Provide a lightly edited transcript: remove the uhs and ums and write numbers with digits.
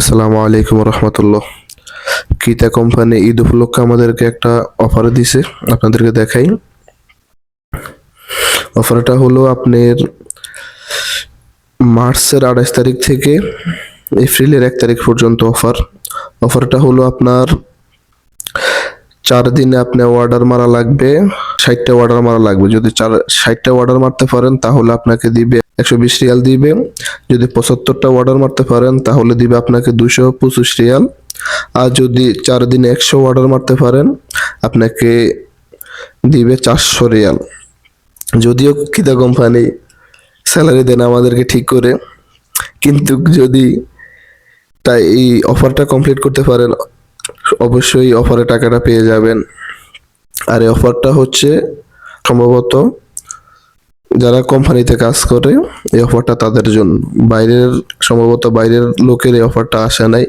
আসসালামু আলাইকুম রহমতুল্লাহ। কিতা কোম্পানি ঈদ উপলক্ষে আমাদেরকে একটা অফার দিছে, আপনাদেরকে দেখাই। অফারটা হলো আপনার মার্চের 28 তারিখ থেকে এপ্রিলের 1 তারিখ পর্যন্ত অফারটা হলো আপনার 4 দিনে আপনি অর্ডার মারা লাগবে, 60টা অর্ডার মারা লাগবে। যদি 60টা অর্ডার মারতে পারেন তাহলে আপনাকে দিবে 120 রিয়াল দিবে। যদি 75টা অর্ডার মারতে পারেন তাহলে দিবে আপনাকে 225 রিয়াল। আর যদি 4 দিনে 100 অর্ডার মারতে পারেন আপনাকে দিবে 400 রিয়াল। যদিও কিতা কোম্পানি স্যালারি দেন আমাদেরকে ঠিক করে, কিন্তু যদি তাই এই অফারটা কমপ্লিট করতে পারেন অবশ্যই অফারে টাকাটা পেয়ে যাবেন। আর এই অফারটা হচ্ছে সম্ভবত যারা কোম্পানিতে কাজ করে, এই অফারটা তাদের জন্য। সম্ভবত বাইরের লোকের এই অফারটা আসে নাই।